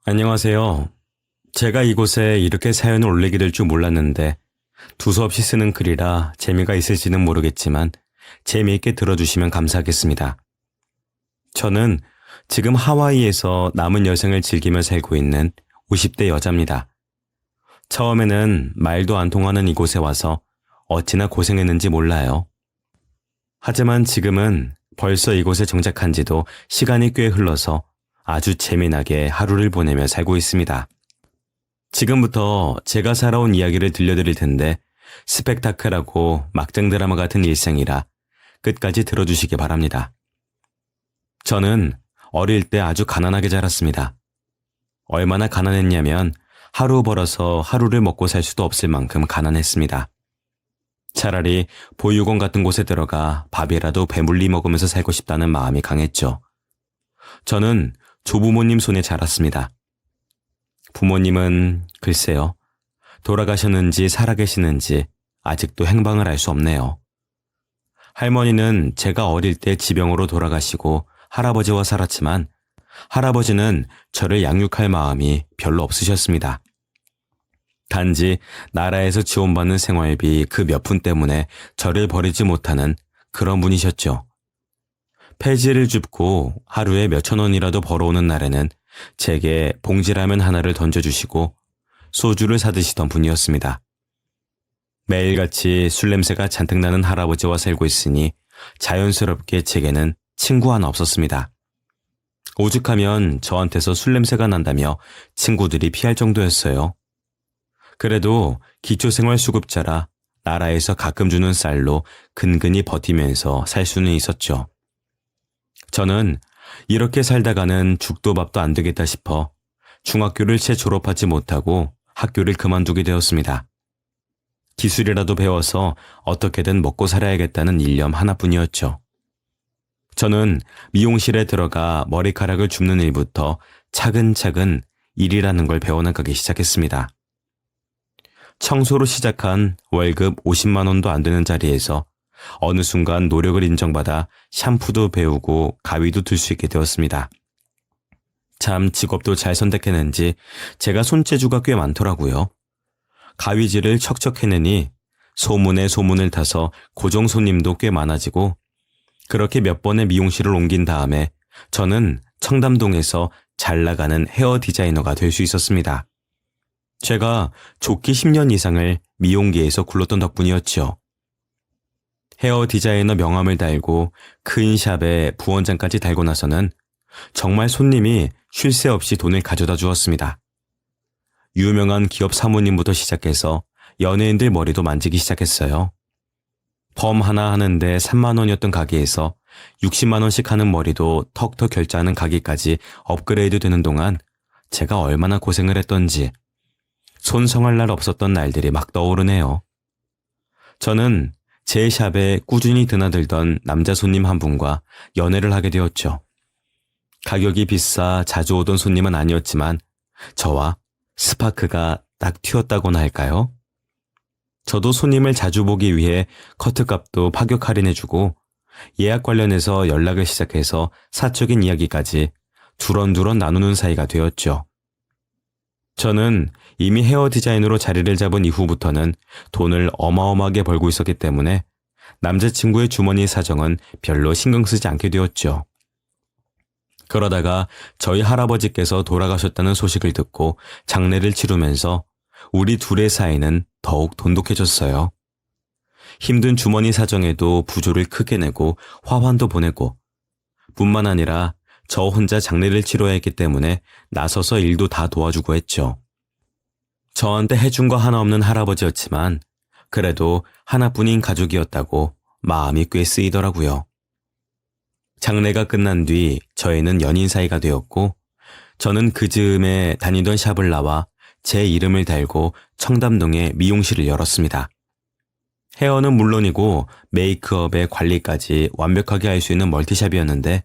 안녕하세요. 제가 이곳에 이렇게 사연을 올리게 될 줄 몰랐는데 두서없이 쓰는 글이라 재미가 있을지는 모르겠지만 재미있게 들어주시면 감사하겠습니다. 저는 지금 하와이에서 남은 여생을 즐기며 살고 있는 50대 여자입니다. 처음에는 말도 안 통하는 이곳에 와서 어찌나 고생했는지 몰라요. 하지만 지금은 벌써 이곳에 정착한 지도 시간이 꽤 흘러서 아주 재미나게 하루를 보내며 살고 있습니다. 지금부터 제가 살아온 이야기를 들려드릴 텐데 스펙타클하고 막장 드라마 같은 일생이라 끝까지 들어주시기 바랍니다. 저는 어릴 때 아주 가난하게 자랐습니다. 얼마나 가난했냐면 하루 벌어서 하루를 먹고 살 수도 없을 만큼 가난했습니다. 차라리 보육원 같은 곳에 들어가 밥이라도 배불리 먹으면서 살고 싶다는 마음이 강했죠. 저는 조부모님 손에 자랐습니다. 부모님은 글쎄요, 돌아가셨는지 살아계시는지 아직도 행방을 알 수 없네요. 할머니는 제가 어릴 때 지병으로 돌아가시고 할아버지와 살았지만 할아버지는 저를 양육할 마음이 별로 없으셨습니다. 단지 나라에서 지원받는 생활비 그 몇 푼 때문에 저를 버리지 못하는 그런 분이셨죠. 폐지를 줍고 하루에 몇천 원이라도 벌어오는 날에는 제게 봉지라면 하나를 던져주시고 소주를 사드시던 분이었습니다. 매일같이 술 냄새가 잔뜩 나는 할아버지와 살고 있으니 자연스럽게 제게는 친구 하나 없었습니다. 오죽하면 저한테서 술 냄새가 난다며 친구들이 피할 정도였어요. 그래도 기초생활수급자라 나라에서 가끔 주는 쌀로 근근히 버티면서 살 수는 있었죠. 저는 이렇게 살다가는 죽도 밥도 안 되겠다 싶어 중학교를 채 졸업하지 못하고 학교를 그만두게 되었습니다. 기술이라도 배워서 어떻게든 먹고 살아야겠다는 일념 하나뿐이었죠. 저는 미용실에 들어가 머리카락을 줍는 일부터 차근차근 일이라는 걸 배워나가기 시작했습니다. 청소로 시작한 월급 50만 원도 안 되는 자리에서 어느 순간 노력을 인정받아 샴푸도 배우고 가위도 들 수 있게 되었습니다. 참 직업도 잘 선택했는지 제가 손재주가 꽤 많더라고요. 가위질을 척척 해내니 소문에 소문을 타서 고정 손님도 꽤 많아지고 그렇게 몇 번의 미용실을 옮긴 다음에 저는 청담동에서 잘 나가는 헤어 디자이너가 될 수 있었습니다. 제가 좋게 10년 이상을 미용계에서 굴렀던 덕분이었죠. 헤어 디자이너 명함을 달고 큰 샵에 부원장까지 달고 나서는 정말 손님이 쉴 새 없이 돈을 가져다 주었습니다. 유명한 기업 사모님부터 시작해서 연예인들 머리도 만지기 시작했어요. 펌 하나 하는데 3만 원이었던 가게에서 60만 원씩 하는 머리도 턱턱 결제하는 가게까지 업그레이드 되는 동안 제가 얼마나 고생을 했던지 손성할 날 없었던 날들이 막 떠오르네요. 저는 제 샵에 꾸준히 드나들던 남자 손님 한 분과 연애를 하게 되었죠. 가격이 비싸 자주 오던 손님은 아니었지만 저와 스파크가 딱 튀었다고나 할까요? 저도 손님을 자주 보기 위해 커트값도 파격 할인해주고 예약 관련해서 연락을 시작해서 사적인 이야기까지 두런두런 나누는 사이가 되었죠. 저는 이미 헤어 디자이너로 자리를 잡은 이후부터는 돈을 어마어마하게 벌고 있었기 때문에 남자친구의 주머니 사정은 별로 신경 쓰지 않게 되었죠. 그러다가 저희 할아버지께서 돌아가셨다는 소식을 듣고 장례를 치르면서 우리 둘의 사이는 더욱 돈독해졌어요. 힘든 주머니 사정에도 부조를 크게 내고 화환도 보내고 뿐만 아니라 저 혼자 장례를 치러야 했기 때문에 나서서 일도 다 도와주고 했죠. 저한테 해준 거 하나 없는 할아버지였지만 그래도 하나뿐인 가족이었다고 마음이 꽤 쓰이더라고요. 장례가 끝난 뒤 저희는 연인 사이가 되었고 저는 그 즈음에 다니던 샵을 나와 제 이름을 달고 청담동에 미용실을 열었습니다. 헤어는 물론이고 메이크업의 관리까지 완벽하게 할 수 있는 멀티샵이었는데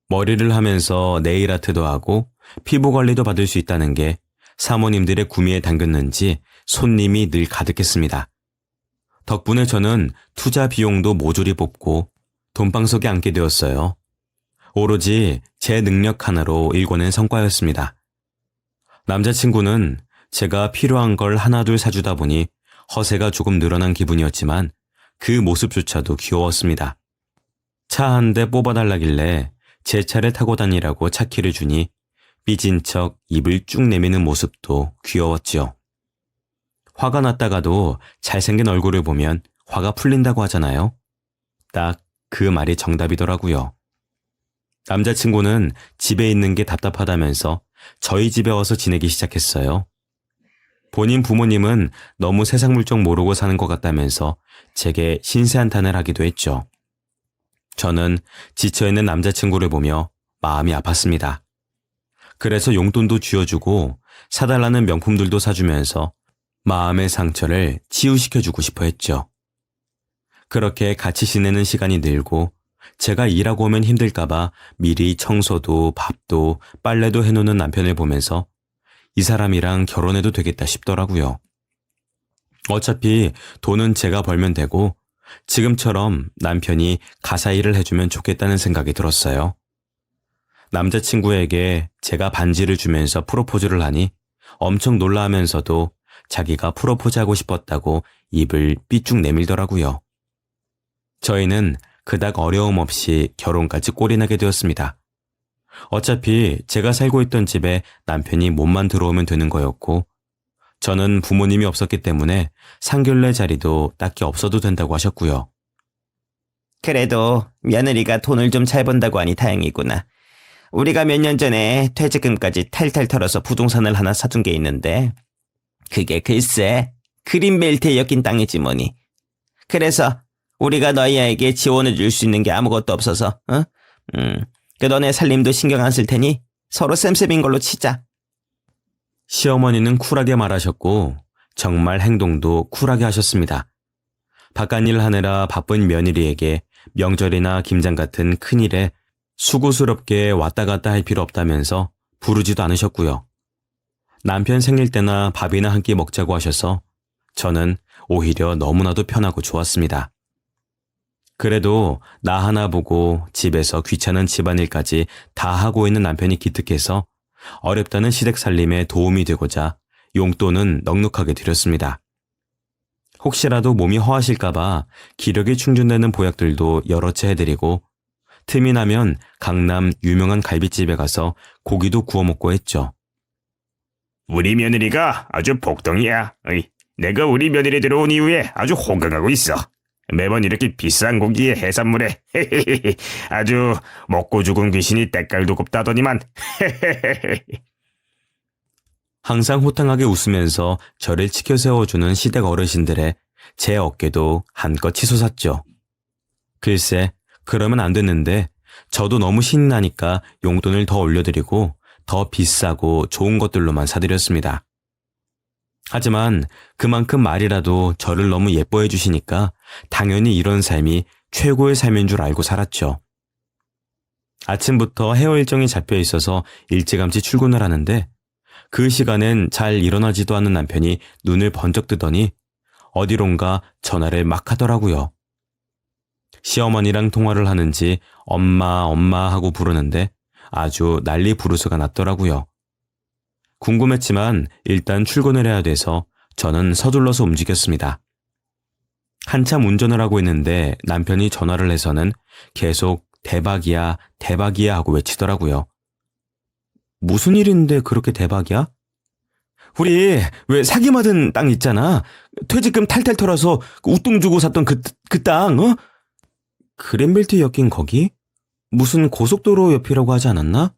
머리를 하면서 네일 아트도 하고 피부 관리도 받을 수 있다는 게 사모님들의 구미에 담겼는지 손님이 늘 가득했습니다. 덕분에 저는 투자 비용도 모조리 뽑고 돈방석에 앉게 되었어요. 오로지 제 능력 하나로 일궈낸 성과였습니다. 남자친구는 제가 필요한 걸 하나둘 사주다 보니 허세가 조금 늘어난 기분이었지만 그 모습조차도 귀여웠습니다. 차 한 대 뽑아달라길래 제 차를 타고 다니라고 차키를 주니 삐진 척 입을 쭉 내미는 모습도 귀여웠지요. 화가 났다가도 잘생긴 얼굴을 보면 화가 풀린다고 하잖아요. 딱 그 말이 정답이더라고요. 남자친구는 집에 있는 게 답답하다면서 저희 집에 와서 지내기 시작했어요. 본인 부모님은 너무 세상 물정 모르고 사는 것 같다면서 제게 신세한탄을 하기도 했죠. 저는 지쳐있는 남자친구를 보며 마음이 아팠습니다. 그래서 용돈도 쥐어주고 사달라는 명품들도 사주면서 마음의 상처를 치유시켜주고 싶어 했죠. 그렇게 같이 지내는 시간이 늘고 제가 일하고 오면 힘들까봐 미리 청소도 밥도 빨래도 해놓는 남편을 보면서 이 사람이랑 결혼해도 되겠다 싶더라고요. 어차피 돈은 제가 벌면 되고 지금처럼 남편이 가사 일을 해주면 좋겠다는 생각이 들었어요. 남자친구에게 제가 반지를 주면서 프로포즈를 하니 엄청 놀라하면서도 자기가 프로포즈하고 싶었다고 입을 삐쭉 내밀더라고요. 저희는 그닥 어려움 없이 결혼까지 꼴이나게 되었습니다. 어차피 제가 살고 있던 집에 남편이 몸만 들어오면 되는 거였고 저는 부모님이 없었기 때문에 상견례 자리도 딱히 없어도 된다고 하셨고요. 그래도 며느리가 돈을 좀 잘 번다고 하니 다행이구나. 우리가 몇 년 전에 퇴직금까지 탈탈 털어서 부동산을 하나 사둔 게 있는데 그게 글쎄 그린벨트에 엮인 땅이지 뭐니. 그래서 우리가 너희에게 지원해 줄 수 있는 게 아무것도 없어서 그 너네 살림도 신경 안 쓸 테니 서로 쌤쌤인 걸로 치자. 시어머니는 쿨하게 말하셨고 정말 행동도 쿨하게 하셨습니다. 바깥일 하느라 바쁜 며느리에게 명절이나 김장 같은 큰일에 수고스럽게 왔다 갔다 할 필요 없다면서 부르지도 않으셨고요. 남편 생일 때나 밥이나 한 끼 먹자고 하셔서 저는 오히려 너무나도 편하고 좋았습니다. 그래도 나 하나 보고 집에서 귀찮은 집안일까지 다 하고 있는 남편이 기특해서 어렵다는 시댁 살림에 도움이 되고자 용돈은 넉넉하게 드렸습니다. 혹시라도 몸이 허하실까봐 기력이 충전되는 보약들도 여러 채 해드리고 틈이 나면 강남 유명한 갈비집에 가서 고기도 구워 먹고 했죠. 우리 며느리가 아주 복덩이야. 내가 우리 며느리 들어온 이후에 아주 호강하고 있어. 매번 이렇게 비싼 고기에 해산물에 아주 먹고 죽은 귀신이 때깔도 곱다더니만. 항상 호탕하게 웃으면서 저를 치켜 세워주는 시댁 어르신들의 제 어깨도 한껏 치솟았죠. 글쎄 그러면 안 됐는데 저도 너무 신이 나니까 용돈을 더 올려드리고 더 비싸고 좋은 것들로만 사드렸습니다. 하지만 그만큼 말이라도 저를 너무 예뻐해 주시니까 당연히 이런 삶이 최고의 삶인 줄 알고 살았죠. 아침부터 헤어 일정이 잡혀 있어서 일찌감치 출근을 하는데 그 시간엔 잘 일어나지도 않는 남편이 눈을 번쩍 뜨더니 어디론가 전화를 막 하더라고요. 시어머니랑 통화를 하는지 엄마 엄마 하고 부르는데 아주 난리 부르스가 났더라고요. 궁금했지만 일단 출근을 해야 돼서 저는 서둘러서 움직였습니다. 한참 운전을 하고 있는데 남편이 전화를 해서는 계속 대박이야 대박이야 하고 외치더라고요. 무슨 일인데 그렇게 대박이야? 우리 왜 사기받은 땅 있잖아. 퇴직금 탈탈 털어서 웃돈 주고 샀던 그 땅, 어? 그랜벨트 엮인 거기? 무슨 고속도로 옆이라고 하지 않았나?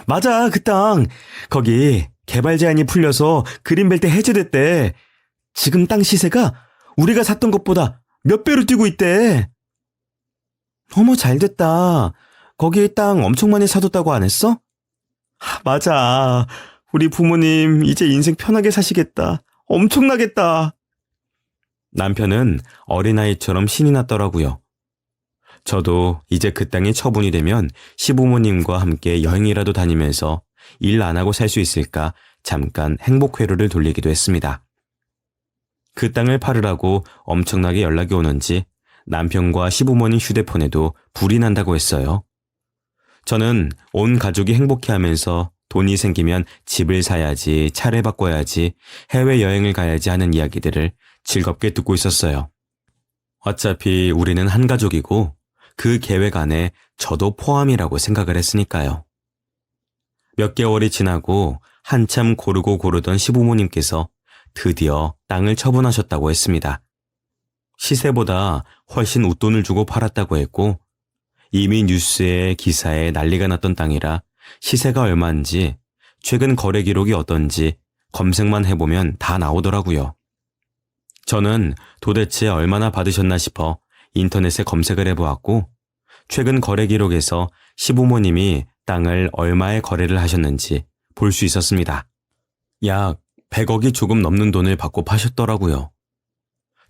맞아, 그 땅. 거기 개발 제한이 풀려서 그린벨트 해제됐대. 지금 땅 시세가 우리가 샀던 것보다 몇 배로 뛰고 있대. 어머, 잘됐다. 거기 땅 엄청 많이 사뒀다고 안 했어? 맞아. 우리 부모님 이제 인생 편하게 사시겠다. 엄청나겠다. 남편은 어린아이처럼 신이 났더라고요. 저도 이제 그 땅이 처분이 되면 시부모님과 함께 여행이라도 다니면서 일 안 하고 살 수 있을까 잠깐 행복회로를 돌리기도 했습니다. 그 땅을 팔으라고 엄청나게 연락이 오는지 남편과 시부모님 휴대폰에도 불이 난다고 했어요. 저는 온 가족이 행복해하면서 돈이 생기면 집을 사야지, 차를 바꿔야지, 해외여행을 가야지 하는 이야기들을 즐겁게 듣고 있었어요. 어차피 우리는 한 가족이고 그 계획 안에 저도 포함이라고 생각을 했으니까요. 몇 개월이 지나고 한참 고르고 고르던 시부모님께서 드디어 땅을 처분하셨다고 했습니다. 시세보다 훨씬 웃돈을 주고 팔았다고 했고 이미 뉴스에 기사에 난리가 났던 땅이라 시세가 얼마인지 최근 거래 기록이 어떤지 검색만 해보면 다 나오더라고요. 저는 도대체 얼마나 받으셨나 싶어 인터넷에 검색을 해보았고 최근 거래 기록에서 시부모님이 땅을 얼마에 거래를 하셨는지 볼 수 있었습니다. 약 100억이 조금 넘는 돈을 받고 파셨더라고요.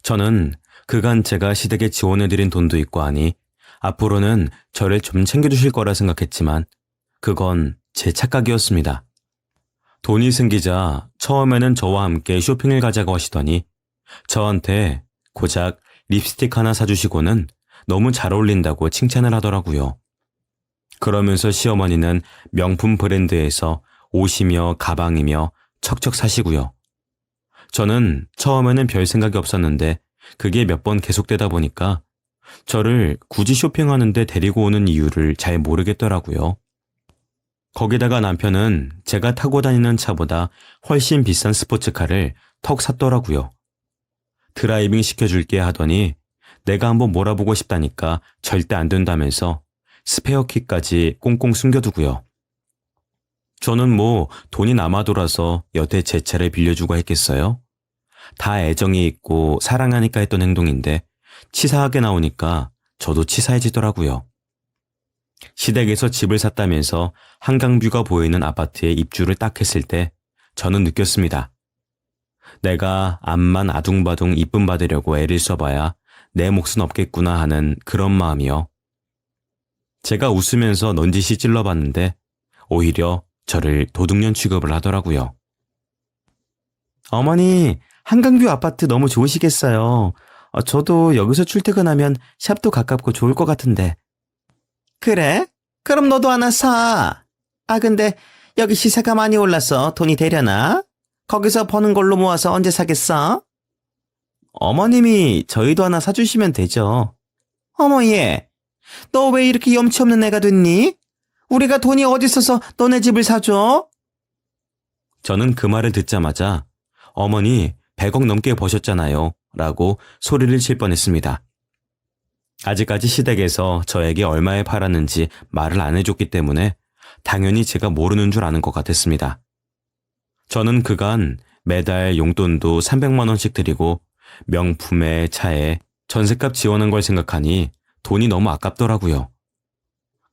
저는 그간 제가 시댁에 지원해드린 돈도 있고 하니 앞으로는 저를 좀 챙겨주실 거라 생각했지만 그건 제 착각이었습니다. 돈이 생기자 처음에는 저와 함께 쇼핑을 가자고 하시더니 저한테 고작 립스틱 하나 사주시고는 너무 잘 어울린다고 칭찬을 하더라고요. 그러면서 시어머니는 명품 브랜드에서 옷이며 가방이며 척척 사시고요. 저는 처음에는 별 생각이 없었는데 그게 몇 번 계속되다 보니까 저를 굳이 쇼핑하는데 데리고 오는 이유를 잘 모르겠더라고요. 거기다가 남편은 제가 타고 다니는 차보다 훨씬 비싼 스포츠카를 턱 샀더라고요. 드라이빙 시켜줄게 하더니 내가 한번 몰아보고 싶다니까 절대 안 된다면서 스페어키까지 꽁꽁 숨겨두고요. 저는 뭐 돈이 남아 돌아서 여태 제 차를 빌려주고 했겠어요? 다 애정이 있고 사랑하니까 했던 행동인데 치사하게 나오니까 저도 치사해지더라고요. 시댁에서 집을 샀다면서 한강뷰가 보이는 아파트에 입주를 딱 했을 때 저는 느꼈습니다. 내가 앞만 아둥바둥 이쁨 받으려고 애를 써봐야 내 몫은 없겠구나 하는 그런 마음이요. 제가 웃으면서 넌지시 찔러봤는데 오히려 저를 도둑년 취급을 하더라고요. 어머니, 한강뷰 아파트 너무 좋으시겠어요. 저도 여기서 출퇴근하면 샵도 가깝고 좋을 것 같은데. 그래? 그럼 너도 하나 사. 근데 여기 시세가 많이 올라서 돈이 되려나? 거기서 버는 걸로 모아서 언제 사겠어? 어머님이 저희도 하나 사주시면 되죠. 어머 얘, 너 왜 이렇게 염치 없는 애가 됐니? 우리가 돈이 어디 있어서 너네 집을 사줘? 저는 그 말을 듣자마자 어머니 100억 넘게 버셨잖아요 라고 소리를 칠 뻔했습니다. 아직까지 시댁에서 저에게 얼마에 팔았는지 말을 안 해줬기 때문에 당연히 제가 모르는 줄 아는 것 같았습니다. 저는 그간 매달 용돈도 300만 원씩 드리고 명품에 차에 전셋값 지원한 걸 생각하니 돈이 너무 아깝더라고요.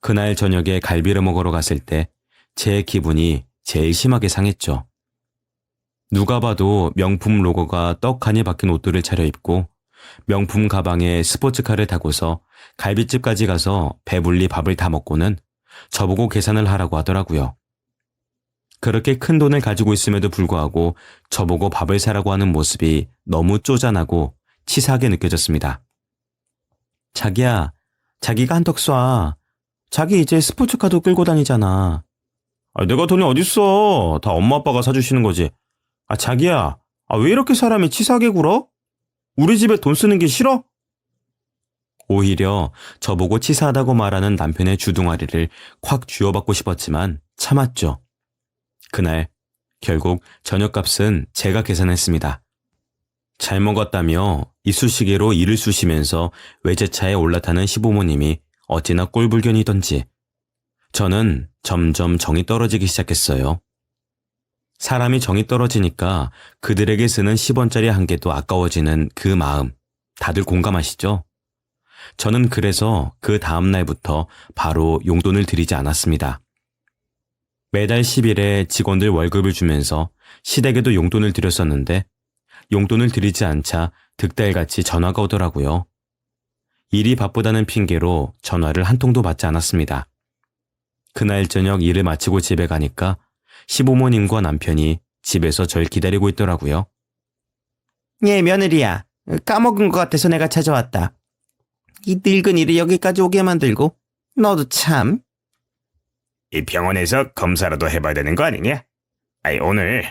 그날 저녁에 갈비를 먹으러 갔을 때 제 기분이 제일 심하게 상했죠. 누가 봐도 명품 로고가 떡하니 박힌 옷들을 차려입고 명품 가방에 스포츠카를 타고서 갈비집까지 가서 배불리 밥을 다 먹고는 저보고 계산을 하라고 하더라고요. 그렇게 큰 돈을 가지고 있음에도 불구하고 저보고 밥을 사라고 하는 모습이 너무 쪼잔하고 치사하게 느껴졌습니다. 자기야, 자기가 한턱 쏴. 자기 이제 스포츠카도 끌고 다니잖아. 내가 돈이 어딨어. 다 엄마 아빠가 사주시는 거지. 자기야, 왜 이렇게 사람이 치사하게 굴어? 우리 집에 돈 쓰는 게 싫어? 오히려 저보고 치사하다고 말하는 남편의 주둥아리를 콱 쥐어받고 싶었지만 참았죠. 그날 결국 저녁값은 제가 계산했습니다. 잘 먹었다며 이쑤시개로 이를 쑤시면서 외제차에 올라타는 시부모님이 어찌나 꼴불견이던지 저는 점점 정이 떨어지기 시작했어요. 사람이 정이 떨어지니까 그들에게 쓰는 10원짜리 한 개도 아까워지는 그 마음 다들 공감하시죠? 저는 그래서 그 다음 날부터 바로 용돈을 드리지 않았습니다. 매달 10일에 직원들 월급을 주면서 시댁에도 용돈을 드렸었는데 용돈을 드리지 않자 득달같이 전화가 오더라고요. 일이 바쁘다는 핑계로 전화를 한 통도 받지 않았습니다. 그날 저녁 일을 마치고 집에 가니까 시부모님과 남편이 집에서 절 기다리고 있더라고요. 얘 며느리야, 까먹은 것 같아서 내가 찾아왔다. 이 늙은이를 여기까지 오게 만들고 너도 참. 이 병원에서 검사라도 해봐야 되는 거 아니냐? 아니, 오늘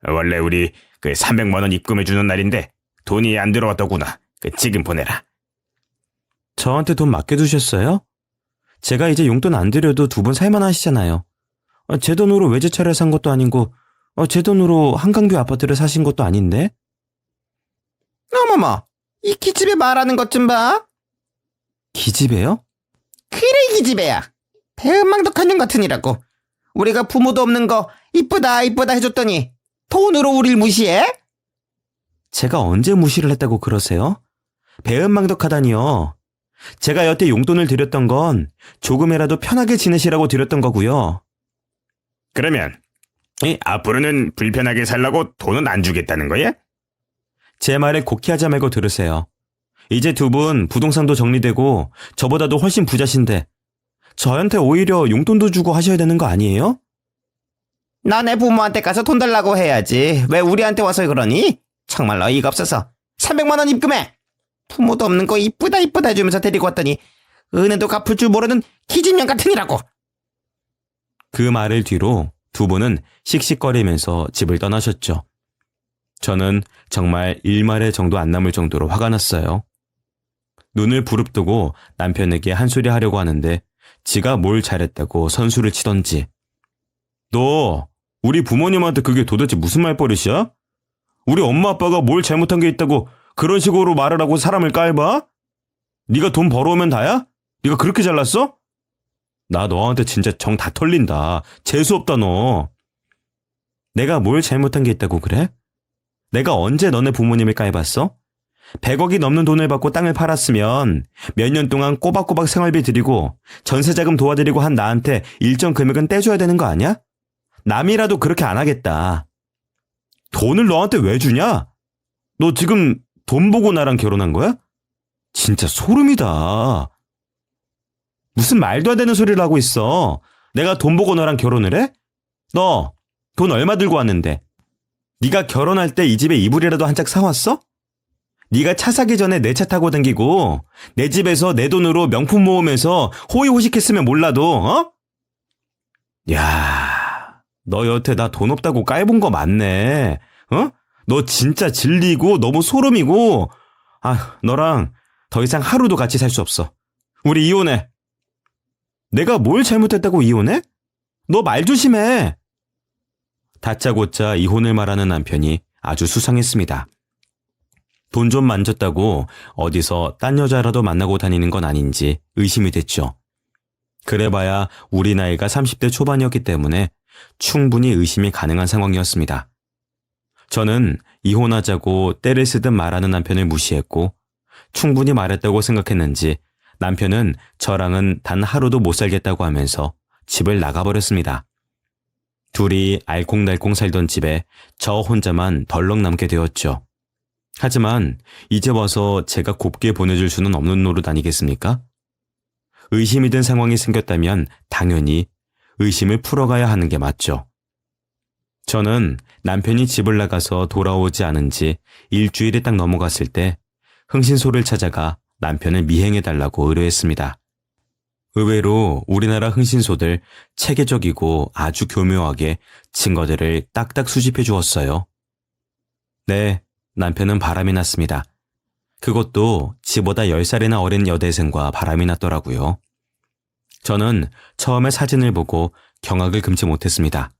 원래 우리 그 300만 원 입금해주는 날인데 돈이 안 들어왔더구나. 지금 보내라. 저한테 돈 맡겨두셨어요? 제가 이제 용돈 안 드려도 두 분 살만하시잖아요. 제 돈으로 외제차를 산 것도 아니고 제 돈으로 한강뷰 아파트를 사신 것도 아닌데? 어머머, 이 기집애 말하는 것 좀 봐. 기집애요? 그래, 기집애야. 배은망덕한 년 같으니라고. 우리가 부모도 없는 거 이쁘다 이쁘다 해줬더니 돈으로 우릴 무시해? 제가 언제 무시를 했다고 그러세요? 배은망덕하다니요. 제가 여태 용돈을 드렸던 건 조금이라도 편하게 지내시라고 드렸던 거고요. 그러면 앞으로는 불편하게 살라고 돈은 안 주겠다는 거야? 제 말에 곡해하지 말고 들으세요. 이제 두 분 부동산도 정리되고 저보다도 훨씬 부자신데 저한테 오히려 용돈도 주고 하셔야 되는 거 아니에요? 너네 부모한테 가서 돈 달라고 해야지. 왜 우리한테 와서 그러니? 정말 어이가 없어서 300만 원 입금해. 부모도 없는 거 이쁘다 이쁘다 해주면서 데리고 왔더니 은혜도 갚을 줄 모르는 기집년 같으니라고. 그 말을 뒤로 두 분은 씩씩거리면서 집을 떠나셨죠. 저는 정말 일말의 정도 안 남을 정도로 화가 났어요. 눈을 부릅뜨고 남편에게 한 소리 하려고 하는데 지가 뭘 잘했다고 선수를 치던지. 너 우리 부모님한테 그게 도대체 무슨 말버릇이야? 우리 엄마 아빠가 뭘 잘못한 게 있다고 그런 식으로 말을 하고 사람을 깔봐? 네가 돈 벌어오면 다야? 네가 그렇게 잘났어? 나 너한테 진짜 정 다 털린다. 재수없다 너. 내가 뭘 잘못한 게 있다고 그래? 내가 언제 너네 부모님을 깔봤어? 100억이 넘는 돈을 받고 땅을 팔았으면 몇 년 동안 꼬박꼬박 생활비 드리고 전세자금 도와드리고 한 나한테 일정 금액은 떼줘야 되는 거 아니야? 남이라도 그렇게 안 하겠다. 돈을 너한테 왜 주냐? 너 지금 돈 보고 나랑 결혼한 거야? 진짜 소름이다. 무슨 말도 안 되는 소리를 하고 있어. 내가 돈 보고 너랑 결혼을 해? 너 돈 얼마 들고 왔는데? 네가 결혼할 때 이 집에 이불이라도 한 짝 사왔어? 네가 차 사기 전에 내 차 타고 다니고 내 집에서 내 돈으로 명품 모으면서 호의호식했으면 몰라도 어? 야, 너 여태 나 돈 없다고 깔본 거 맞네. 어? 너 진짜 질리고 너무 소름이고 너랑 더 이상 하루도 같이 살 수 없어. 우리 이혼해. 내가 뭘 잘못했다고 이혼해? 너 말 조심해. 다짜고짜 이혼을 말하는 남편이 아주 수상했습니다. 돈 좀 만졌다고 어디서 딴 여자라도 만나고 다니는 건 아닌지 의심이 됐죠. 그래봐야 우리 나이가 30대 초반이었기 때문에 충분히 의심이 가능한 상황이었습니다. 저는 이혼하자고 때를 쓰듯 말하는 남편을 무시했고 충분히 말했다고 생각했는지 남편은 저랑은 단 하루도 못 살겠다고 하면서 집을 나가버렸습니다. 둘이 알콩달콩 살던 집에 저 혼자만 덜렁 남게 되었죠. 하지만 이제 와서 제가 곱게 보내줄 수는 없는 노릇 아니겠습니까? 의심이 든 상황이 생겼다면 당연히 의심을 풀어가야 하는 게 맞죠. 저는 남편이 집을 나가서 돌아오지 않은 지 일주일이 딱 넘어갔을 때 흥신소를 찾아가 남편을 미행해달라고 의뢰했습니다. 의외로 우리나라 흥신소들 체계적이고 아주 교묘하게 증거들을 딱딱 수집해 주었어요. 네, 남편은 바람이 났습니다. 그것도 지보다 10살이나 어린 여대생과 바람이 났더라고요. 저는 처음에 사진을 보고 경악을 금치 못했습니다.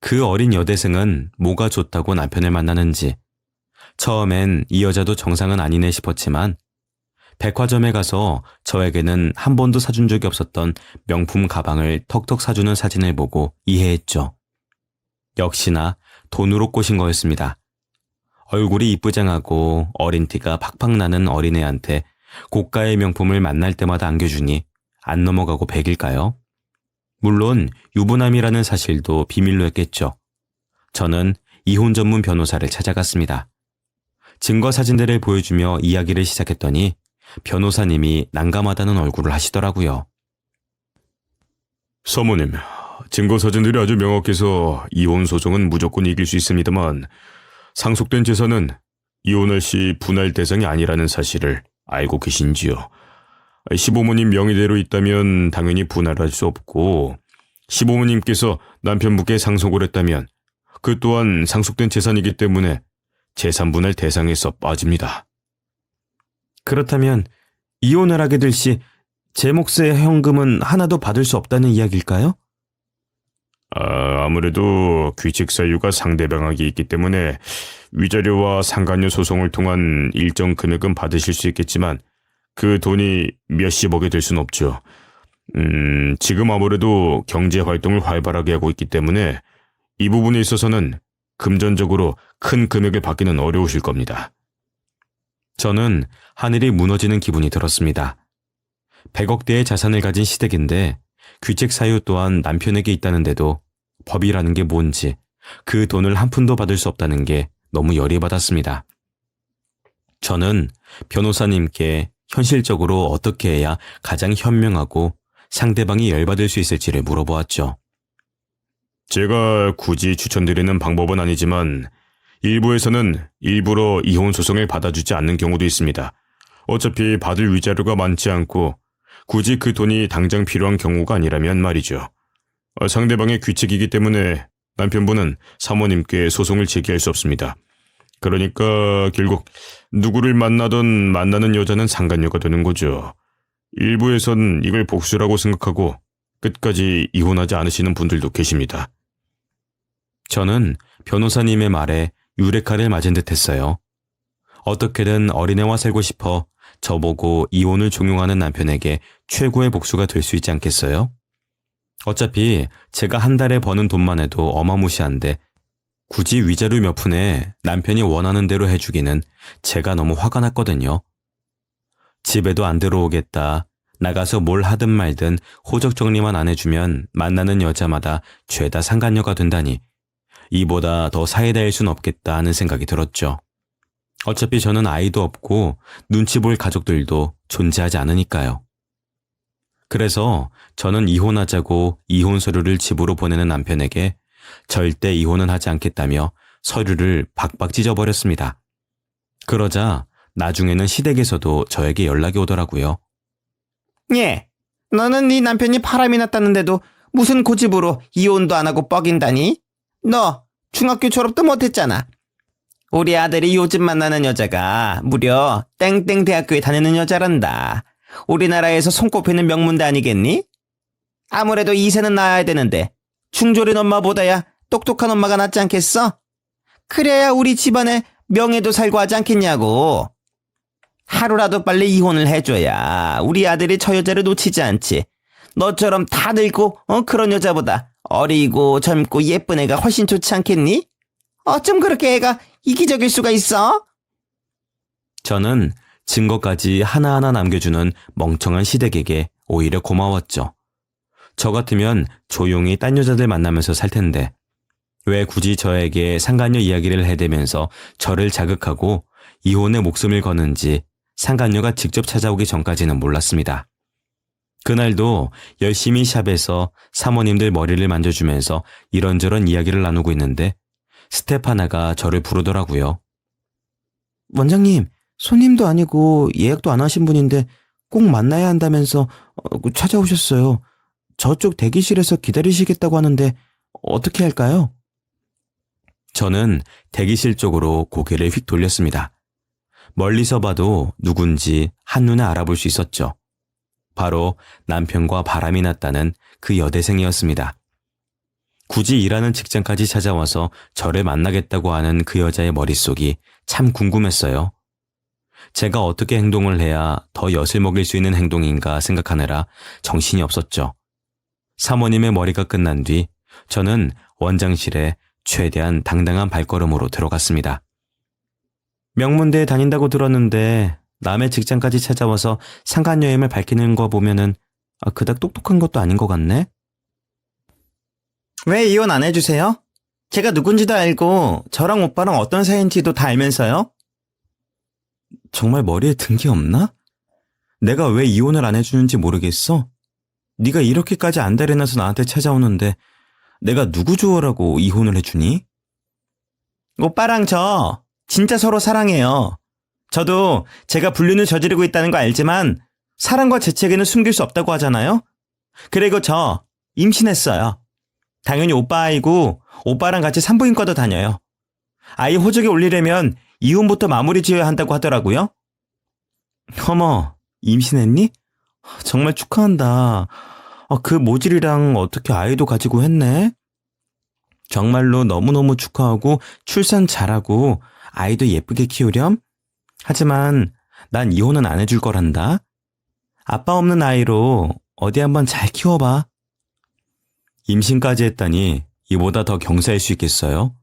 그 어린 여대생은 뭐가 좋다고 남편을 만나는지, 처음엔 이 여자도 정상은 아니네 싶었지만 백화점에 가서 저에게는 한 번도 사준 적이 없었던 명품 가방을 턱턱 사주는 사진을 보고 이해했죠. 역시나 돈으로 꼬신 거였습니다. 얼굴이 이쁘장하고 어린 티가 팍팍 나는 어린애한테 고가의 명품을 만날 때마다 안겨주니 안 넘어가고 100일까요? 물론 유부남이라는 사실도 비밀로 했겠죠. 저는 이혼 전문 변호사를 찾아갔습니다. 증거 사진들을 보여주며 이야기를 시작했더니 변호사님이 난감하다는 얼굴을 하시더라고요. 사모님, 증거 사진들이 아주 명확해서 이혼 소송은 무조건 이길 수 있습니다만 상속된 재산은 이혼할 시 분할 대상이 아니라는 사실을 알고 계신지요? 시부모님 명의대로 있다면 당연히 분할할 수 없고 시부모님께서 남편분께 상속을 했다면 그 또한 상속된 재산이기 때문에 재산분할 대상에서 빠집니다. 그렇다면 이혼을 하게 될 시 제 몫의 현금은 하나도 받을 수 없다는 이야기일까요? 아무래도 귀책 사유가 상대방에게 있기 때문에 위자료와 상간녀 소송을 통한 일정 금액은 받으실 수 있겠지만 그 돈이 몇십억이 될 수는 없죠. 지금 아무래도 경제 활동을 활발하게 하고 있기 때문에 이 부분에 있어서는 금전적으로 큰 금액을 받기는 어려우실 겁니다. 저는 하늘이 무너지는 기분이 들었습니다. 100억대의 자산을 가진 시댁인데 귀책 사유 또한 남편에게 있다는데도 법이라는 게 뭔지 그 돈을 한 푼도 받을 수 없다는 게 너무 열이 받았습니다. 저는 변호사님께 현실적으로 어떻게 해야 가장 현명하고 상대방이 열받을 수 있을지를 물어보았죠. 제가 굳이 추천드리는 방법은 아니지만 일부에서는 일부러 이혼 소송을 받아주지 않는 경우도 있습니다. 어차피 받을 위자료가 많지 않고 굳이 그 돈이 당장 필요한 경우가 아니라면 말이죠. 상대방의 귀책이기 때문에 남편분은 사모님께 소송을 제기할 수 없습니다. 그러니까 결국 누구를 만나든 만나는 여자는 상간녀가 되는 거죠. 일부에선 이걸 복수라고 생각하고 끝까지 이혼하지 않으시는 분들도 계십니다. 저는 변호사님의 말에 유레카를 맞은 듯 했어요. 어떻게든 어린애와 살고 싶어 저보고 이혼을 종용하는 남편에게 최고의 복수가 될 수 있지 않겠어요? 어차피 제가 한 달에 버는 돈만 해도 어마무시한데 굳이 위자료 몇 푼에 남편이 원하는 대로 해주기는 제가 너무 화가 났거든요. 집에도 안 들어오겠다. 나가서 뭘 하든 말든 호적 정리만 안 해주면 만나는 여자마다 죄다 상간녀가 된다니 이보다 더 사이다일 순 없겠다 하는 생각이 들었죠. 어차피 저는 아이도 없고 눈치 볼 가족들도 존재하지 않으니까요. 그래서 저는 이혼하자고 이혼 서류를 집으로 보내는 남편에게 절대 이혼은 하지 않겠다며 서류를 박박 찢어버렸습니다. 그러자 나중에는 시댁에서도 저에게 연락이 오더라고요. 예, 너는 네 남편이 바람이 났다는데도 무슨 고집으로 이혼도 안 하고 뻐긴다니? 너 중학교 졸업도 못했잖아. 우리 아들이 요즘 만나는 여자가 무려 땡땡 대학교에 다니는 여자란다. 우리나라에서 손꼽히는 명문대 아니겠니? 아무래도 2세는 낳아야 되는데 중졸인 엄마보다야 똑똑한 엄마가 낫지 않겠어? 그래야 우리 집안에 명예도 살고 하지 않겠냐고. 하루라도 빨리 이혼을 해줘야 우리 아들이 저 여자를 놓치지 않지. 너처럼 다 늙고 그런 여자보다 어리고 젊고 예쁜 애가 훨씬 좋지 않겠니? 어쩜 그렇게 애가 이기적일 수가 있어? 저는 증거까지 하나하나 남겨주는 멍청한 시댁에게 오히려 고마웠죠. 저 같으면 조용히 딴 여자들 만나면서 살 텐데 왜 굳이 저에게 상간녀 이야기를 해대면서 저를 자극하고 이혼에 목숨을 거는지 상간녀가 직접 찾아오기 전까지는 몰랐습니다. 그날도 열심히 샵에서 사모님들 머리를 만져주면서 이런저런 이야기를 나누고 있는데 스테파나가 저를 부르더라고요. 원장님, 손님도 아니고 예약도 안 하신 분인데 꼭 만나야 한다면서 찾아오셨어요. 저쪽 대기실에서 기다리시겠다고 하는데 어떻게 할까요? 저는 대기실 쪽으로 고개를 휙 돌렸습니다. 멀리서 봐도 누군지 한눈에 알아볼 수 있었죠. 바로 남편과 바람이 났다는 그 여대생이었습니다. 굳이 일하는 직장까지 찾아와서 저를 만나겠다고 하는 그 여자의 머릿속이 참 궁금했어요. 제가 어떻게 행동을 해야 더 엿을 먹일 수 있는 행동인가 생각하느라 정신이 없었죠. 사모님의 머리가 끝난 뒤 저는 원장실에 최대한 당당한 발걸음으로 들어갔습니다. 명문대에 다닌다고 들었는데 남의 직장까지 찾아와서 상간녀임을 밝히는 거 보면은 그닥 똑똑한 것도 아닌 것 같네? 왜 이혼 안 해주세요? 제가 누군지도 알고 저랑 오빠랑 어떤 사이인지도 다 알면서요? 정말 머리에 든 게 없나? 내가 왜 이혼을 안 해주는지 모르겠어? 네가 이렇게까지 안달이 나서 나한테 찾아오는데 내가 누구 좋아라고 이혼을 해주니? 오빠랑 저 진짜 서로 사랑해요. 저도 제가 불륜을 저지르고 있다는 거 알지만 사랑과 재채기는 숨길 수 없다고 하잖아요. 그리고 저 임신했어요. 당연히 오빠 아이고 오빠랑 같이 산부인과도 다녀요. 아이 호적에 올리려면 이혼부터 마무리 지어야 한다고 하더라고요. 어머, 임신했니? 정말 축하한다. 그 모질이랑 어떻게 아이도 가지고 했네? 정말로 너무너무 축하하고 출산 잘하고 아이도 예쁘게 키우렴? 하지만 난 이혼은 안 해줄 거란다. 아빠 없는 아이로 어디 한번 잘 키워봐. 임신까지 했다니 이보다 더 경사일 수 있겠어요?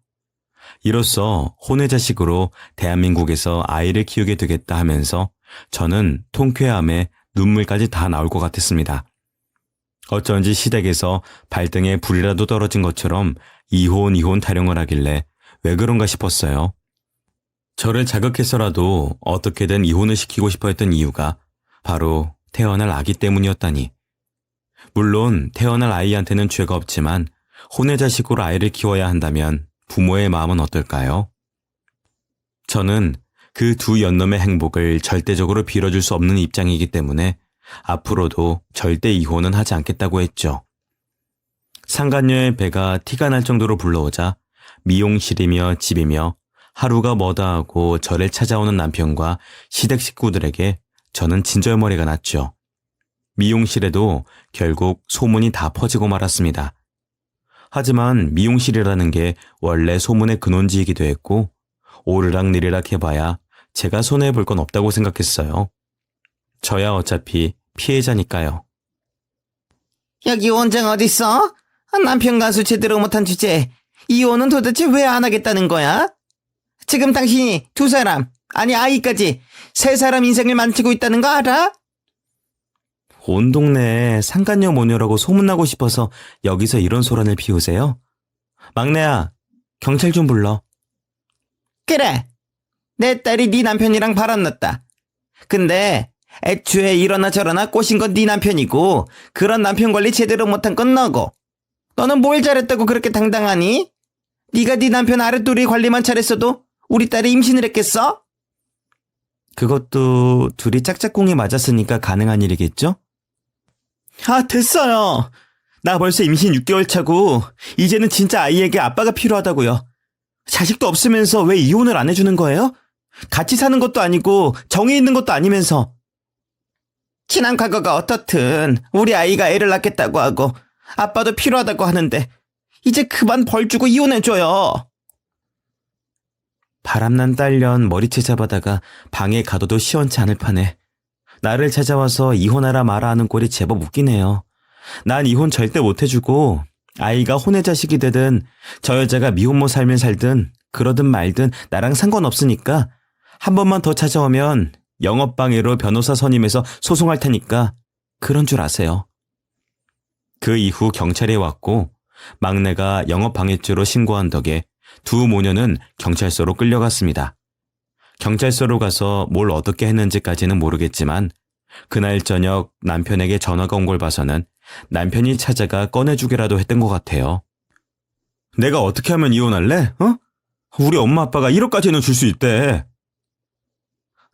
이로써 혼외자식으로 대한민국에서 아이를 키우게 되겠다 하면서 저는 통쾌함에 눈물까지 다 나올 것 같았습니다. 어쩐지 시댁에서 발등에 불이라도 떨어진 것처럼 이혼 타령을 하길래 왜 그런가 싶었어요. 저를 자극해서라도 어떻게든 이혼을 시키고 싶어 했던 이유가 바로 태어날 아기 때문이었다니. 물론 태어날 아이한테는 죄가 없지만 혼외자식으로 아이를 키워야 한다면 부모의 마음은 어떨까요? 저는 그 두 연놈의 행복을 절대적으로 빌어줄 수 없는 입장이기 때문에 앞으로도 절대 이혼은 하지 않겠다고 했죠. 상간녀의 배가 티가 날 정도로 불러오자 미용실이며 집이며 하루가 뭐다 하고 저를 찾아오는 남편과 시댁 식구들에게 저는 진절머리가 났죠. 미용실에도 결국 소문이 다 퍼지고 말았습니다. 하지만 미용실이라는 게 원래 소문의 근원지이기도 했고 오르락내리락 해봐야 제가 손해볼 건 없다고 생각했어요. 저야 어차피 피해자니까요. 여기 원장 어딨어? 남편 가수 제대로 못한 주제에 이혼은 도대체 왜 안 하겠다는 거야? 지금 당신이 두 사람, 아니 아이까지 세 사람 인생을 망치고 있다는 거 알아? 온 동네에 상간녀 모녀라고 소문나고 싶어서 여기서 이런 소란을 피우세요? 막내야, 경찰 좀 불러. 그래, 내 딸이 네 남편이랑 바람났다. 근데 애초에 이러나 저러나 꼬신 건 네 남편이고 그런 남편 관리 제대로 못한 건 너고. 너는 뭘 잘했다고 그렇게 당당하니? 네가 네 남편 아랫도리 관리만 잘했어도 우리 딸이 임신을 했겠어? 그것도 둘이 짝짝꿍이 맞았으니까 가능한 일이겠죠? 됐어요. 나 벌써 임신 6개월 차고 이제는 진짜 아이에게 아빠가 필요하다고요. 자식도 없으면서 왜 이혼을 안 해주는 거예요? 같이 사는 것도 아니고 정이 있는 것도 아니면서. 지난 과거가 어떻든 우리 아이가 애를 낳겠다고 하고 아빠도 필요하다고 하는데 이제 그만 벌 주고 이혼해줘요. 바람난 딸년 머리채 잡아다가 방에 가둬도 시원치 않을 판에 나를 찾아와서 이혼하라 마라 하는 꼴이 제법 웃기네요. 난 이혼 절대 못해주고 아이가 혼외자식이 되든 저 여자가 미혼모 살면 살든 그러든 말든 나랑 상관없으니까 한 번만 더 찾아오면 영업방해로 변호사 선임해서 소송할 테니까 그런 줄 아세요. 그 이후 경찰이 왔고 막내가 영업방해죄로 신고한 덕에 두 모녀는 경찰서로 끌려갔습니다. 경찰서로 가서 뭘 어떻게 했는지까지는 모르겠지만 그날 저녁 남편에게 전화가 온 걸 봐서는 남편이 찾아가 꺼내주기라도 했던 것 같아요. 내가 어떻게 하면 이혼할래? 우리 엄마 아빠가 1억까지는 줄 수 있대.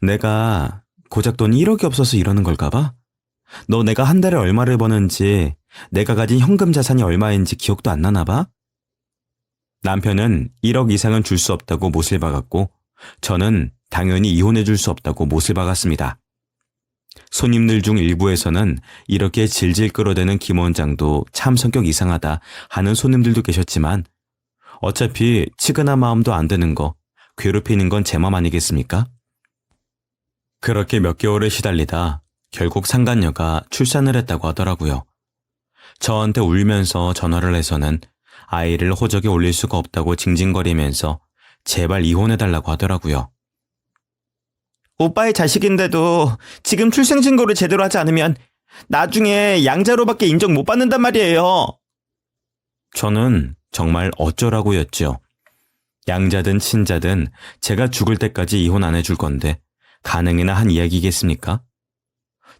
내가 고작 돈 1억이 없어서 이러는 걸까 봐? 너 내가 한 달에 얼마를 버는지 내가 가진 현금 자산이 얼마인지 기억도 안 나나 봐? 남편은 1억 이상은 줄 수 없다고 못을 박았고 저는 당연히 이혼해 줄 수 없다고 못을 박았습니다. 손님들 중 일부에서는 이렇게 질질 끌어대는 김 원장도 참 성격 이상하다 하는 손님들도 계셨지만 어차피 치근한 마음도 안 드는 거 괴롭히는 건 제 맘 아니겠습니까? 그렇게 몇 개월을 시달리다 결국 상간녀가 출산을 했다고 하더라고요. 저한테 울면서 전화를 해서는 아이를 호적에 올릴 수가 없다고 징징거리면서 제발 이혼해달라고 하더라고요. 오빠의 자식인데도 지금 출생신고를 제대로 하지 않으면 나중에 양자로밖에 인정 못 받는단 말이에요. 저는 정말 어쩌라고였죠. 양자든 친자든 제가 죽을 때까지 이혼 안 해줄 건데 가능이나 한 이야기겠습니까?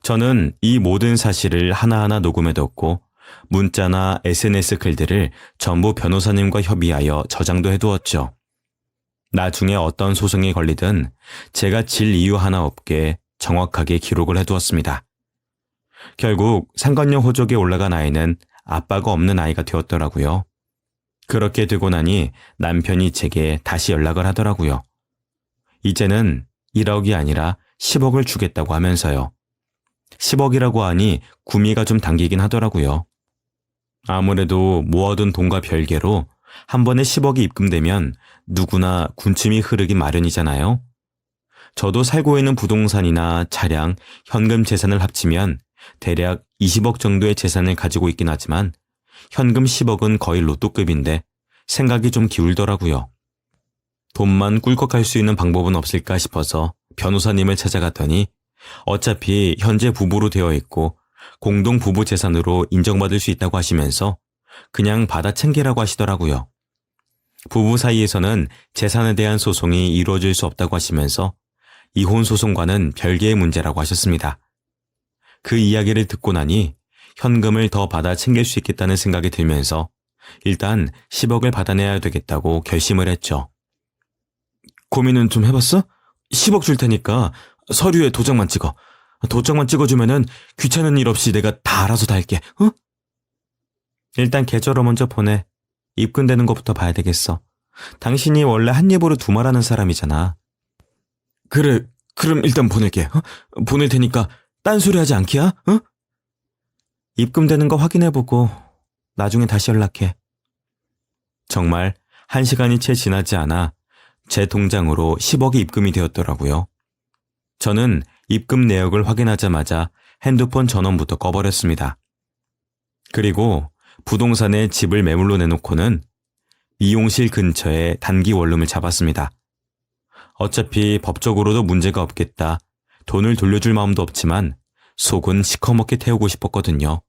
저는 이 모든 사실을 하나하나 녹음해뒀고 문자나 SNS 글들을 전부 변호사님과 협의하여 저장도 해두었죠. 나중에 어떤 소송이 걸리든 제가 질 이유 하나 없게 정확하게 기록을 해두었습니다. 결국 상간녀 호적에 올라간 아이는 아빠가 없는 아이가 되었더라고요. 그렇게 되고 나니 남편이 제게 다시 연락을 하더라고요. 이제는 1억이 아니라 10억을 주겠다고 하면서요. 10억이라고 하니 구미가 좀 당기긴 하더라고요. 아무래도 모아둔 돈과 별개로 한 번에 10억이 입금되면 누구나 군침이 흐르기 마련이잖아요. 저도 살고 있는 부동산이나 차량, 현금 재산을 합치면 대략 20억 정도의 재산을 가지고 있긴 하지만 현금 10억은 거의 로또급인데 생각이 좀 기울더라고요. 돈만 꿀꺽할 수 있는 방법은 없을까 싶어서 변호사님을 찾아갔더니 어차피 현재 부부로 되어 있고 공동 부부 재산으로 인정받을 수 있다고 하시면서 그냥 받아 챙기라고 하시더라고요. 부부 사이에서는 재산에 대한 소송이 이루어질 수 없다고 하시면서 이혼 소송과는 별개의 문제라고 하셨습니다. 그 이야기를 듣고 나니 현금을 더 받아 챙길 수 있겠다는 생각이 들면서 일단 10억을 받아내야 되겠다고 결심을 했죠. 고민은 좀 해봤어? 10억 줄 테니까 서류에 도장만 찍어. 도장만 찍어주면은 귀찮은 일 없이 내가 다 알아서 다 할게. 어? 일단 계좌로 먼저 보내. 입금되는 것부터 봐야 되겠어. 당신이 원래 한 입으로 두 말하는 사람이잖아. 그래, 그럼 일단 보낼게. 어? 보낼 테니까 딴소리 하지 않기야? 어? 입금되는 거 확인해보고 나중에 다시 연락해. 정말 1시간이 채 지나지 않아 제 통장으로 10억이 입금이 되었더라고요. 저는 입금 내역을 확인하자마자 핸드폰 전원부터 꺼버렸습니다. 그리고 부동산에 집을 매물로 내놓고는 미용실 근처에 단기 원룸을 잡았습니다. 어차피 법적으로도 문제가 없겠다. 돈을 돌려줄 마음도 없지만 속은 시커멓게 태우고 싶었거든요.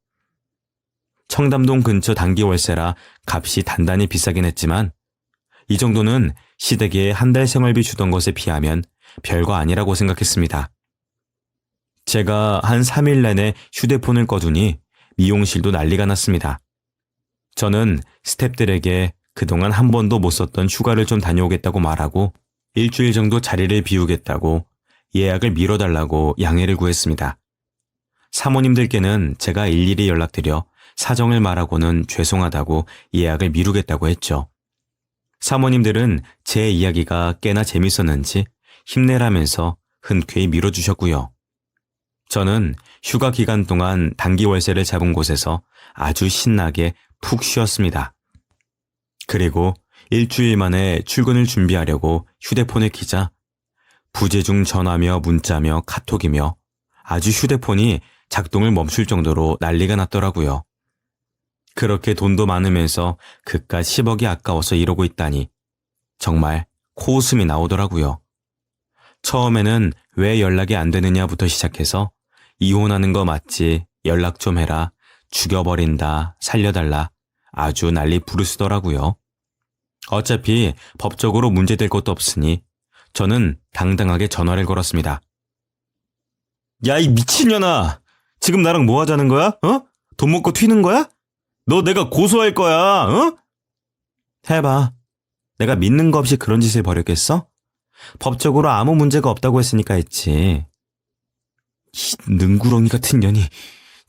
청담동 근처 단기 월세라 값이 단단히 비싸긴 했지만 이 정도는 시댁에 한 달 생활비 주던 것에 비하면 별거 아니라고 생각했습니다. 제가 한 3일 내내 휴대폰을 꺼두니 미용실도 난리가 났습니다. 저는 스태프들에게 그동안 한 번도 못 썼던 휴가를 좀 다녀오겠다고 말하고 일주일 정도 자리를 비우겠다고 예약을 미뤄달라고 양해를 구했습니다. 사모님들께는 제가 일일이 연락드려 사정을 말하고는 죄송하다고 예약을 미루겠다고 했죠. 사모님들은 제 이야기가 꽤나 재밌었는지 힘내라면서 흔쾌히 밀어주셨고요. 저는 휴가 기간 동안 단기 월세를 잡은 곳에서 아주 신나게 푹 쉬었습니다. 그리고 일주일 만에 출근을 준비하려고 휴대폰을 켜자 부재중 전화며 문자며 카톡이며 아주 휴대폰이 작동을 멈출 정도로 난리가 났더라고요. 그렇게 돈도 많으면서 그깟 10억이 아까워서 이러고 있다니 정말 코웃음이 나오더라고요. 처음에는 왜 연락이 안 되느냐부터 시작해서 이혼하는 거 맞지, 연락 좀 해라, 죽여버린다, 살려달라 아주 난리 부르시더라고요. 어차피 법적으로 문제될 것도 없으니 저는 당당하게 전화를 걸었습니다. 야, 이 미친년아! 지금 나랑 뭐 하자는 거야? 어? 돈 먹고 튀는 거야? 너 내가 고소할 거야, 어? 해봐. 내가 믿는 거 없이 그런 짓을 벌였겠어? 법적으로 아무 문제가 없다고 했으니까 했지. 이 능구렁이 같은 년이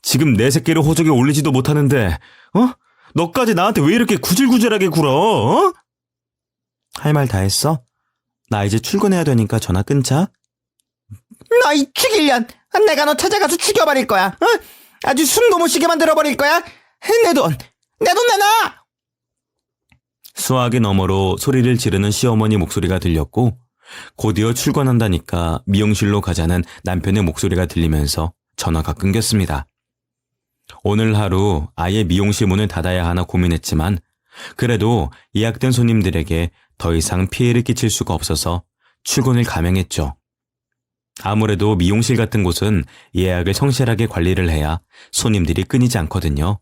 지금 내 새끼를 호적에 올리지도 못하는데, 어? 너까지 나한테 왜 이렇게 구질구질하게 굴어, 어? 할 말 다 했어? 나 이제 출근해야 되니까 전화 끊자. 너 이 죽일년! 내가 너 찾아가서 죽여버릴 거야. 어? 아주 숨도 못 쉬게 만들어버릴 거야. 내 돈 내놔! 수화기 너머로 소리를 지르는 시어머니 목소리가 들렸고 곧이어 출근한다니까 미용실로 가자는 남편의 목소리가 들리면서 전화가 끊겼습니다. 오늘 하루 아예 미용실 문을 닫아야 하나 고민했지만 그래도 예약된 손님들에게 더 이상 피해를 끼칠 수가 없어서 출근을 감행했죠. 아무래도 미용실 같은 곳은 예약을 성실하게 관리를 해야 손님들이 끊이지 않거든요.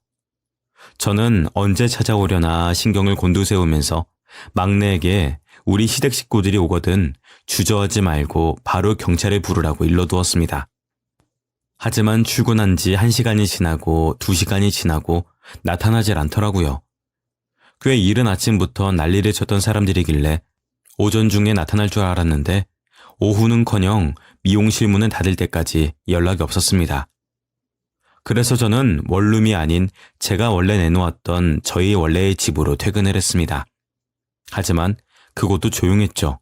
저는 언제 찾아오려나 신경을 곤두세우면서 막내에게 우리 시댁 식구들이 오거든 주저하지 말고 바로 경찰을 부르라고 일러두었습니다. 하지만 출근한 지 1시간이 지나고 2시간이 지나고 나타나질 않더라고요. 꽤 이른 아침부터 난리를 쳤던 사람들이길래 오전 중에 나타날 줄 알았는데 오후는커녕 미용실 문을 닫을 때까지 연락이 없었습니다. 그래서 저는 원룸이 아닌 제가 원래 내놓았던 저희 원래의 집으로 퇴근을 했습니다. 하지만 그곳도 조용했죠.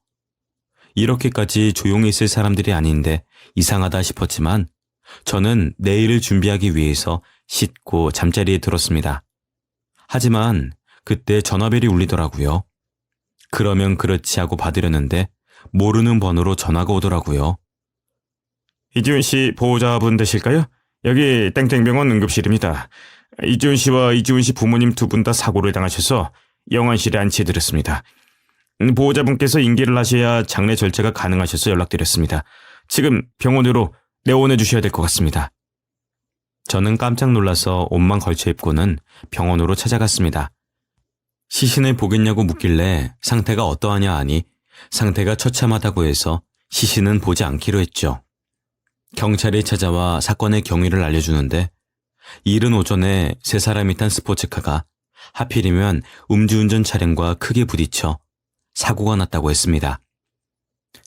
이렇게까지 조용히 있을 사람들이 아닌데 이상하다 싶었지만 저는 내일을 준비하기 위해서 씻고 잠자리에 들었습니다. 하지만 그때 전화벨이 울리더라고요. 그러면 그렇지 하고 받으려는데 모르는 번호로 전화가 오더라고요. 이지훈 씨 보호자분 되실까요? 여기 땡땡병원 응급실입니다. 이지훈 씨와 이지훈 씨 부모님 두 분 다 사고를 당하셔서 영안실에 안치해드렸습니다. 보호자분께서 인계를 하셔야 장례 절차가 가능하셔서 연락드렸습니다. 지금 병원으로 내원해 주셔야 될 것 같습니다. 저는 깜짝 놀라서 옷만 걸쳐 입고는 병원으로 찾아갔습니다. 시신을 보겠냐고 묻길래 상태가 어떠하냐 하니 상태가 처참하다고 해서 시신은 보지 않기로 했죠. 경찰이 찾아와 사건의 경위를 알려주는데 이른 오전에 세 사람이 탄 스포츠카가 하필이면 음주운전 차량과 크게 부딪혀 사고가 났다고 했습니다.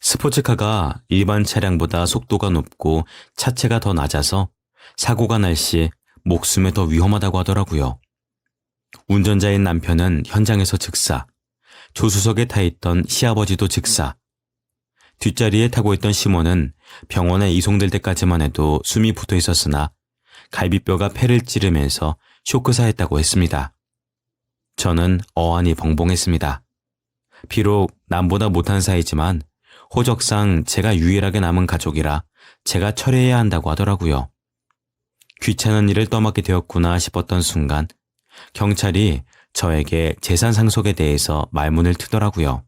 스포츠카가 일반 차량보다 속도가 높고 차체가 더 낮아서 사고가 날 시 목숨에 더 위험하다고 하더라고요. 운전자인 남편은 현장에서 즉사, 조수석에 타 있던 시아버지도 즉사, 뒷자리에 타고 있던 시몬은 병원에 이송될 때까지만 해도 숨이 붙어 있었으나 갈비뼈가 폐를 찌르면서 쇼크사했다고 했습니다. 저는 어안이 벙벙했습니다. 비록 남보다 못한 사이지만 호적상 제가 유일하게 남은 가족이라 제가 처리해야 한다고 하더라고요. 귀찮은 일을 떠맡게 되었구나 싶었던 순간 경찰이 저에게 재산 상속에 대해서 말문을 트더라고요.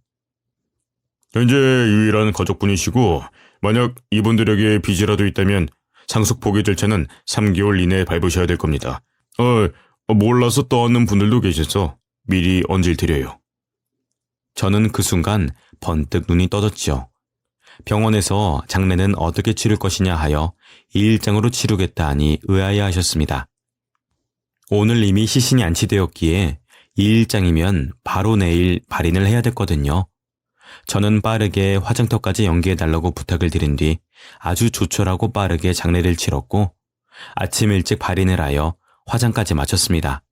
현재 유일한 가족분이시고 만약 이분들에게 빚이라도 있다면 상속 포기 절차는 3개월 이내에 밟으셔야 될 겁니다. 몰라서 떠안는 분들도 계셔서 미리 언질 드려요. 저는 그 순간 번뜩 눈이 떠졌죠. 병원에서 장례는 어떻게 치를 것이냐 하여 2일장으로 치르겠다 하니 의아해 하셨습니다. 오늘 이미 시신이 안치되었기에 2일장이면 바로 내일 발인을 해야 됐거든요. 저는 빠르게 화장터까지 연기해달라고 부탁을 드린 뒤 아주 조촐하고 빠르게 장례를 치렀고 아침 일찍 발인을 하여 화장까지 마쳤습니다.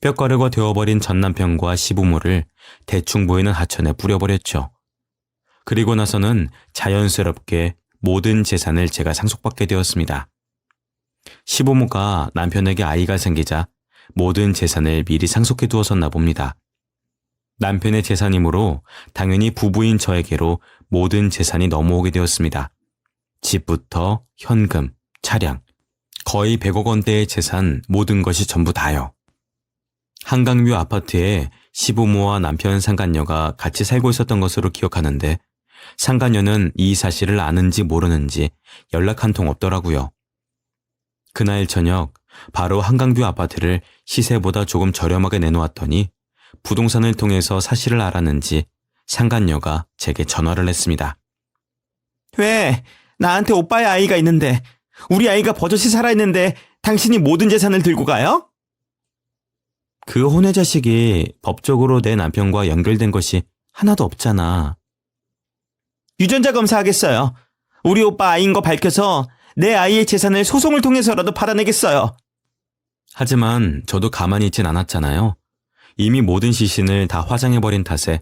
뼈가루가 되어버린 전남편과 시부모를 대충 보이는 하천에 뿌려버렸죠. 그리고 나서는 자연스럽게 모든 재산을 제가 상속받게 되었습니다. 시부모가 남편에게 아이가 생기자 모든 재산을 미리 상속해 두었었나 봅니다. 남편의 재산이므로 당연히 부부인 저에게로 모든 재산이 넘어오게 되었습니다. 집부터 현금, 차량, 거의 100억 원대의 재산 모든 것이 전부 다요. 한강뷰 아파트에 시부모와 남편 상간녀가 같이 살고 있었던 것으로 기억하는데 상간녀는 이 사실을 아는지 모르는지 연락 한 통 없더라고요. 그날 저녁 바로 한강뷰 아파트를 시세보다 조금 저렴하게 내놓았더니 부동산을 통해서 사실을 알았는지 상간녀가 제게 전화를 했습니다. 왜? 나한테 오빠의 아이가 있는데 우리 아이가 버젓이 살아있는데 당신이 모든 재산을 들고 가요? 그 혼외 자식이 법적으로 내 남편과 연결된 것이 하나도 없잖아. 유전자 검사하겠어요. 우리 오빠 아이인 거 밝혀서 내 아이의 재산을 소송을 통해서라도 받아내겠어요. 하지만 저도 가만히 있진 않았잖아요. 이미 모든 시신을 다 화장해버린 탓에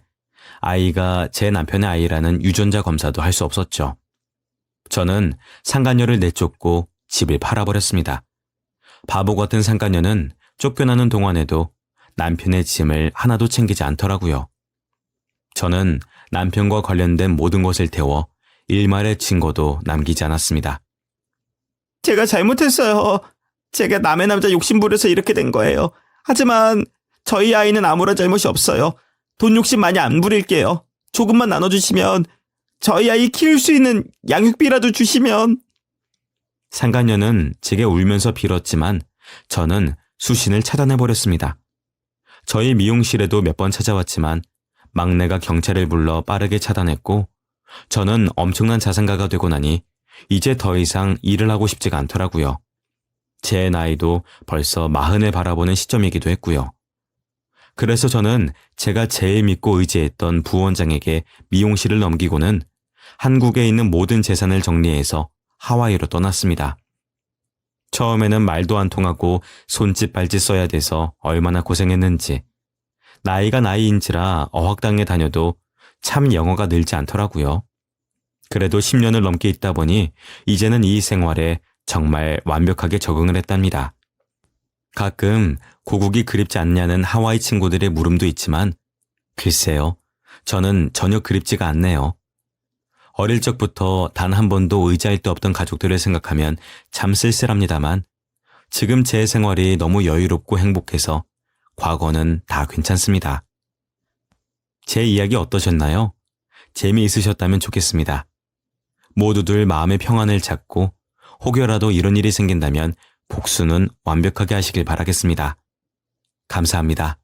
아이가 제 남편의 아이라는 유전자 검사도 할 수 없었죠. 저는 상간녀를 내쫓고 집을 팔아버렸습니다. 바보 같은 상간녀는 쫓겨나는 동안에도 남편의 짐을 하나도 챙기지 않더라고요. 저는 남편과 관련된 모든 것을 태워 일말의 증거도 남기지 않았습니다. 제가 잘못했어요. 제가 남의 남자 욕심부려서 이렇게 된 거예요. 하지만 저희 아이는 아무런 잘못이 없어요. 돈 욕심 많이 안 부릴게요. 조금만 나눠주시면 저희 아이 키울 수 있는 양육비라도 주시면. 상간녀는 제게 울면서 빌었지만 저는 수신을 차단해버렸습니다. 저희 미용실에도 몇 번 찾아왔지만 막내가 경찰을 불러 빠르게 차단했고 저는 엄청난 자산가가 되고 나니 이제 더 이상 일을 하고 싶지가 않더라고요. 제 나이도 벌써 40을 바라보는 시점이기도 했고요. 그래서 저는 제가 제일 믿고 의지했던 부원장에게 미용실을 넘기고는 한국에 있는 모든 재산을 정리해서 하와이로 떠났습니다. 처음에는 말도 안 통하고 손짓 발짓 써야 돼서 얼마나 고생했는지. 나이가 나이인지라 어학당에 다녀도 참 영어가 늘지 않더라고요. 그래도 10년을 넘게 있다 보니 이제는 이 생활에 정말 완벽하게 적응을 했답니다. 가끔 고국이 그립지 않냐는 하와이 친구들의 물음도 있지만 글쎄요, 저는 전혀 그립지가 않네요. 어릴 적부터 단 한 번도 의지할 데 없던 가족들을 생각하면 참 쓸쓸합니다만 지금 제 생활이 너무 여유롭고 행복해서 과거는 다 괜찮습니다. 제 이야기 어떠셨나요? 재미있으셨다면 좋겠습니다. 모두들 마음의 평안을 찾고 혹여라도 이런 일이 생긴다면 복수는 완벽하게 하시길 바라겠습니다. 감사합니다.